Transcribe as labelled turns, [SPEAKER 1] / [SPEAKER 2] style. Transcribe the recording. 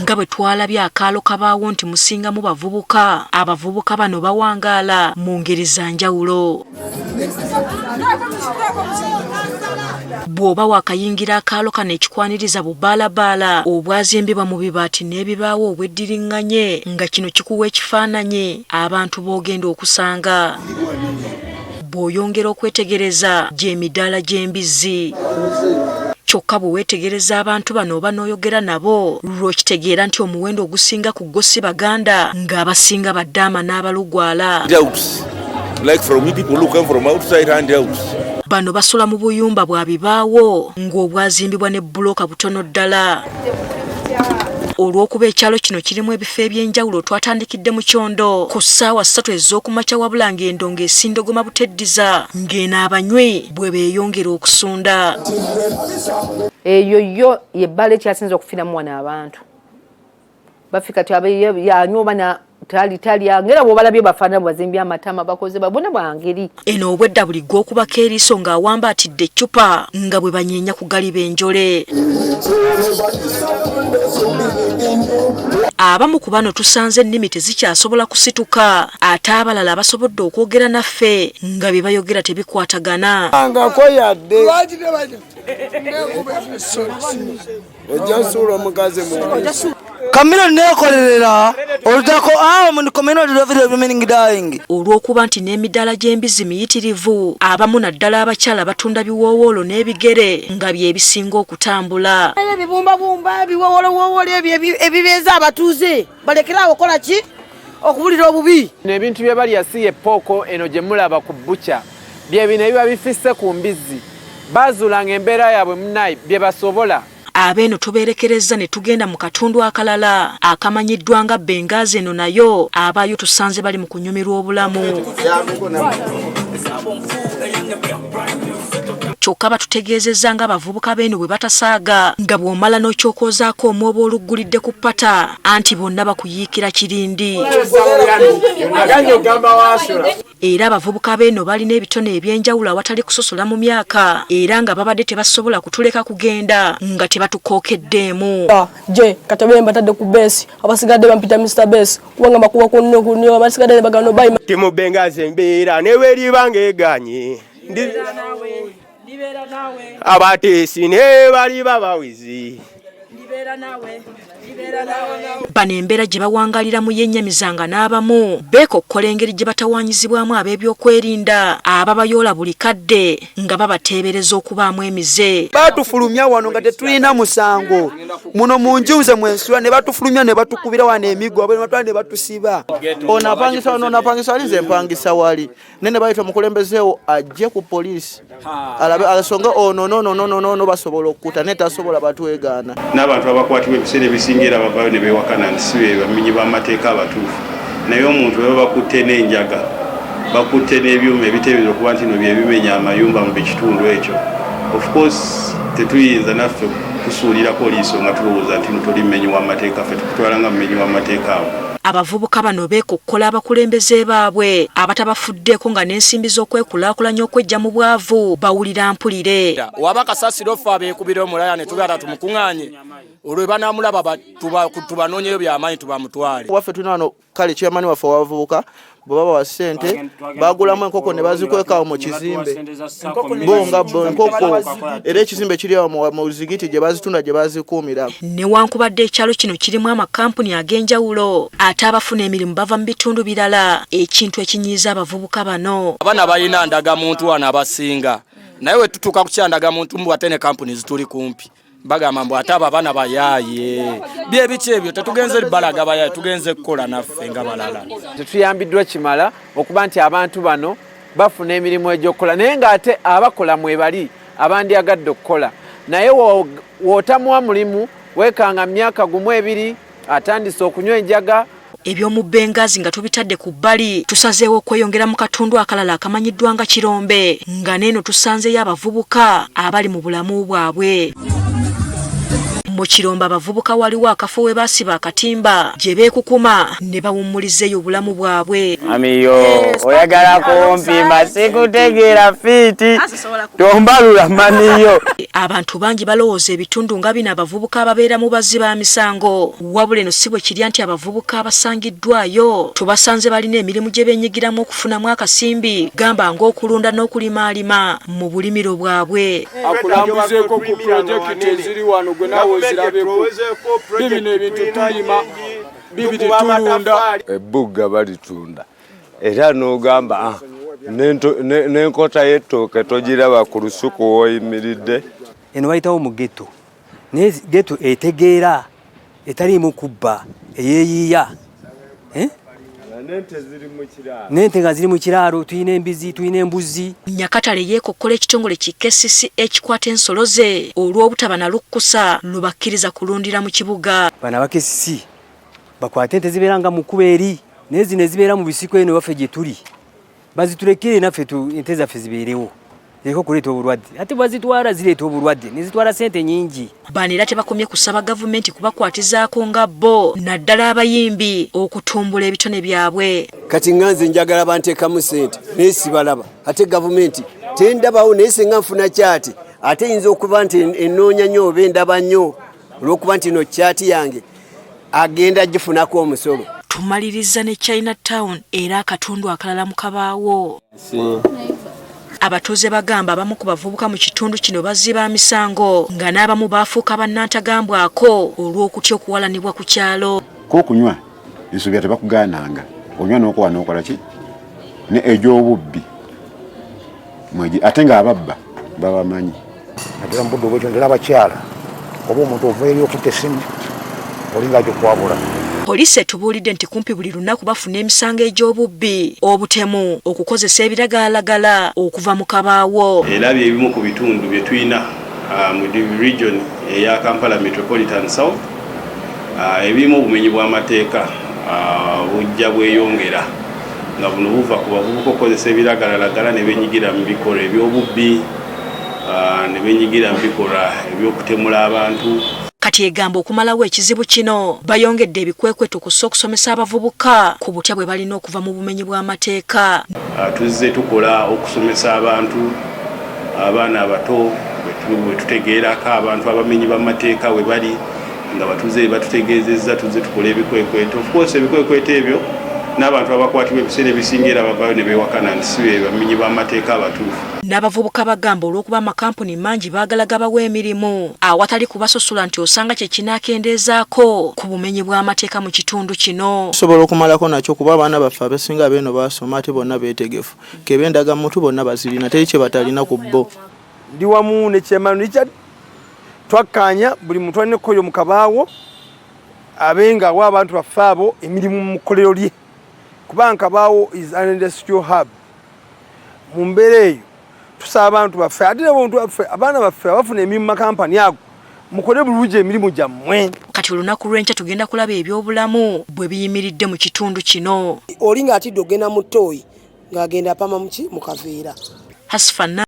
[SPEAKER 1] nga bwe twalabye akaalo kabaawo nti musingamu bavubuka, abavubuka bano bawangaala mu ngeri za njawulo. Bw'oba wakayingira akaalo kano ekikwaniriza bubaalabaala obwazimbibwa mu bibaati n'ebibaawo obweddiringanye nga kino kikuwa ekifaananyi abantu b'ogenda okusanga. Bw'oyongera okwetegereza gy'emidaala gy'embizzi. Kyokka bwe weetegereza abantu bano oba n'oyogera nabo lw'okitegeera nti omuwendo ogusinga ku go si Baganda ng'abasinga baddaama n'abalugwala. Bano basula mu buyumba bwa bibaawo ng'obwazimbibwa ne bbulooka butono ddala. Olw'okuba ekyalo kino kirimu ebifo eby'enjawulo twatandikidde mu Kyondo ku ssaawa 3 ez'okumakya wabula ng'endongo esindogoma buteddiza ng'eno abanywi bwe beeyongera okusunda.
[SPEAKER 2] Eyo yo yebbala ekyasinza okufiiramu wano abantu. Bafika yanywa bana talya ngera bw'obalabye bafaanana bazimbye amatama bakoze babona bwangeri.
[SPEAKER 1] Eno obwedda buli gw'okubako eriiso ng'awamba atidde eccupa nga bwe banyeenya ku galiba enjole. Abamu ku bano tusanze ennimi tezikyasobola kusituka ate abalala abasobodde okwogera naffe nga bye bayogera tebikwatagana.
[SPEAKER 3] Kamino nekolerera olutako mu community of remaining dying.
[SPEAKER 1] Olw'okuba nti n'emidaala gy'embizzi miyitirivu abamu naddala abakyala batunda biwoowoolo n'ebigere nga bye bisinga okutambula.
[SPEAKER 4] Ebibumbabumba biwoowoolo ebyo ebibeeza abatuuze balekera okola ki okubulira obubi.
[SPEAKER 5] N'ebintu bye balya si ye pooko eno gye mulaba ku bbuca bye bino ebiba bifisse ku mbizzi bazuulanga embeera yaabwe munnayi bye basobola.
[SPEAKER 1] Abeeno tubeerekereza ne tugenda mu katundu akalala akamanyiddwa nga Bengaazi. Eno nayo abaayo tusanze bali mu kunyumirwa obulamu. Kyokka batutegeezezza nga abavubuka beeno bwe batasaaga nga bw'omala n'okyokozaako omwoba oluggulidde ku ppata anti bonna bakuyiikira kirindi. Era abavubuka beeno balina ebitone eby'enjawulo awatali kusosola mu myaka era nga babadde tebasobola kutuleka kugenda nga tebatukookeddeemu.
[SPEAKER 6] Je katabe mbatadde ku besi abasigadde bampita Mr. Besi kubanga makuba kunno abasigadde bagano bayi
[SPEAKER 7] timu Bengaazi embeera newe eribanga eganye abateesi ne bali babawizi.
[SPEAKER 1] Bano embeera gye bawangaliramu y'ennyamizanga n'abamu beekokkola engeri gye batawaanyizibwamu ab'ebyokwerinda ababayoola buli kadde nga babateebereza okubaamu emize.
[SPEAKER 3] Batufulumya wano nga tetulina musango muno mu njuze mwensula ne batufulumya ne batukubira wano emigwa ne batusiba. Onapangisa alinze empangisa wali nene bayita mukulembezeewo ajje ku poliisi alabe alasonga no basobola okukuta netasobola batwegaana.
[SPEAKER 8] N'abantu abakwatibwa ebiseera ebisingira bavaayo ne beewakana nti si be bamenyi b'amateeka abatuufu naye omuntu bwe bakutte n'enjaga bakutte n'ebyuma ebiteebereza okuba nti no bye bimenya amayumba mu kitundu ekyo. Of course tetuyinza naffe kusuulirako liiso nga tulowooza nti tuli mumenyi w'amateeka ffe tukutwala nga mumenyi w'amateeka abo.
[SPEAKER 1] Abavubuka bano beekokkola abakulembeze baabwe abatabafuddeeko nga n'ensimbi z'okwekulaakulanya okwejja mu bwavu bawulira mpulire.
[SPEAKER 9] Waba kasasiro ffe abeekubira omulaya ne tubeera tumukuŋŋaanye olwo banamulaba tubanoonyeyo by'amaanyi tubamutwale.
[SPEAKER 3] Waffe tulina wano kale chairman waffe w'abavubuka bwe baba wa ssente bagulamu enkoko ne bazikwekawo mu kizimbe bonga enkoko era ekizimbe kiri awo mu zigiti gye bazitunda gye bazikuumira.
[SPEAKER 1] Newankubadde ekyalo kino kirimu amakampuni ag'enjawulo ate abafuna emirimu bava mu bitundu birala ekintu ekinyiiza abavubuka bano.
[SPEAKER 9] Abaana balina ndagamuntu wano abasinga naye we tutuuka ku kyandagamuntu mbu ate ne kampuni zituli kumpi bagamba mbu ate abaana bayaaye byebiki ebyo tetugenze balaga bayaaye tugenze kukola naffe nga balala.
[SPEAKER 5] Tetuyambiddwa kimala okuba nti abantu bano bafuna emirimu egy'okukola naye ng'ate abakola mwebali abandyagadde okukola naye wootamuwa mulimu weekanga myaka gumu ebiri atandise okunywa enjaga.
[SPEAKER 1] Eby'omu Bengaazi nga tubitadde ku bbali tusazeewo okweyongera mu katundu akalala akamanyiddwa nga Kirombe nga neeno tusanzeyo abavubuka abali mu bulamu bwabwe. mu Kirombe abavubuka waliwo akafo we basiba akatimba gye beekukuma ne bawummulizeeyo obulamu bwabwe.
[SPEAKER 7] Amiyo oyagala kumpimba sikutegeera fiti tombalula maniyo.
[SPEAKER 1] Abantu bangi balowooza ebitundu nga bino abavubuka ababeera mu bazzi ba misango. Wabula eno si bwe kirya nti abavubuka abasangiddwayo tubasanze balina emirimu gye beenyigiramu okufunamu akasimbi gamba ng'okulunda n'okulimaalima mu bulimiro bwabwe.
[SPEAKER 9] Akulambuzeeko ku projekiti eziri wano gwe naawe ozirabeko. Bibino ebintu tulima bibiri tulunda.
[SPEAKER 7] Ebbuga balitunda era n'ogamba n'enkota y'ettooke togiraba ku lusuku w'oyimiridde.
[SPEAKER 10] Eno bayitawo mu ghetto. Naye ghetto etegeera etaliimu kubba eyeeyiiya. Nente nga ziri mu kiraalo, tuyina embizi, tuyina embuzi.
[SPEAKER 1] Nyakatale yeekokkola ekitongole ki KCC ekikwata ensolo ze olw'obutaba na lukkusa lubakkiriza kulundira mu kibuga.
[SPEAKER 10] Bano aba KCC bakwate ente zibeera nga mu kkubo eri naye zino ezibeera mu bisiko eno waffe gye tuli bazitulekere naffe ente zaffe zibeerewo zireke okuleeta obulwadde ate bazitwala zireeta obulwadde ne zitwala ssente nyingi.
[SPEAKER 1] Bano era tebakomye kusaba gavumenti kubakwatizaako nga bo naddala abayimbi okutumbula ebitone byabwe.
[SPEAKER 11] Kati nganze njagala banteekamu ssente naye sibalaba ate gavumenti tendabawo naye singa nfuna kyati ate yinza okuba nti ennoonya nnyo oba endaba nnyo olw'okuba nti ino kyati yange agenda gifunako omusolo.
[SPEAKER 1] Tumaliriza ne Chinatown era akatundu akalala mu kabaawo. Abatuuze bagamba abamu ku bavubuka mu kitundu kino bazziba misango nga n'abamu baafuuka bannantagambwako olw'okutya okuwalanibwa ku kyalo.
[SPEAKER 12] K'okunywa ensobi tebakugaananga onywa n'okuwa n'okola ki ne egy'obubbi ate ng'ababba babamanyi.
[SPEAKER 13] Naddala mu budde obwekyo ndala abakyala oba omuntu ova eri okutta essimu olinga gyokwabula.
[SPEAKER 1] Poliisi etubuulidde nti kumpi buli lunaku bafuna emisango egy'obubbi, obutemu, okukozesa ebiragalalagala okuva mu kabaawo.
[SPEAKER 8] Era ebimu ku bitundu bye tulina mu region eya Kampala Metropolitan South ebimu obumenyi bw'amateeka bujja bweyongera nga buno buva ku bavubuka okukozesa ebiragalalagala ne benyigira mu bikolwa eby'obubbi ne benyigira mu bikolwa ebyokutemula abantu.
[SPEAKER 1] Kati egamba okumalawo ekizibu kino bayongedde ebikwekweto okussa okusomesa abavubuka ku butya bwe balina okuva mu bumenyi bw'amateeka.
[SPEAKER 8] Tuzze tukola okusomesa abantu abaana abato bwe tutegeerako abantu abamenyi b'amateeka we bali nga batuze batutegeezezza tuzze tukola ebikwekweto. Of course ebikwekweto ebyo n'abantu abakwatibwa ebiseera ebisingira bavayo ne beewakana nti si be bamenyi b'amateeka abatuufu.
[SPEAKER 1] N'abavubuka bagamba olw'okuba amakampuni mangi baagala gabawa emirimu awatali kubasosula nti osanga kye kinaakendeezaako ku bumenyi bw'amateeka mu kitundu kino.
[SPEAKER 3] Tusobola okumalako nakyo kuba abaana baffe abasinga beeno basoma ate bonna beetegefu kebe endagamuntu bonna bazirina teri kye batalina ku bo.
[SPEAKER 7] Ndi wamu ne Chairman Richard twakkaanya buli muntu alina ekkoyo mu kabaawo abenga awa abantu baffe abo emirimu mu kkolero lye kubanga kabaawo is an industrial hub. Mu mbeera eyo tusaba abantu baffe ate abantu baffe abaana baffe abafuna emirimu mu makampani ago mukole bulungi emirimu gyammwe.
[SPEAKER 1] Kati olunaku lw'enkya tugenda kulaba ebyobulamu bwe biyimiridde mu kitundu kino.
[SPEAKER 4] Olinga atidde ogenda mu ttooyi ng'agenda apama mu kaveera.
[SPEAKER 1] Hasfana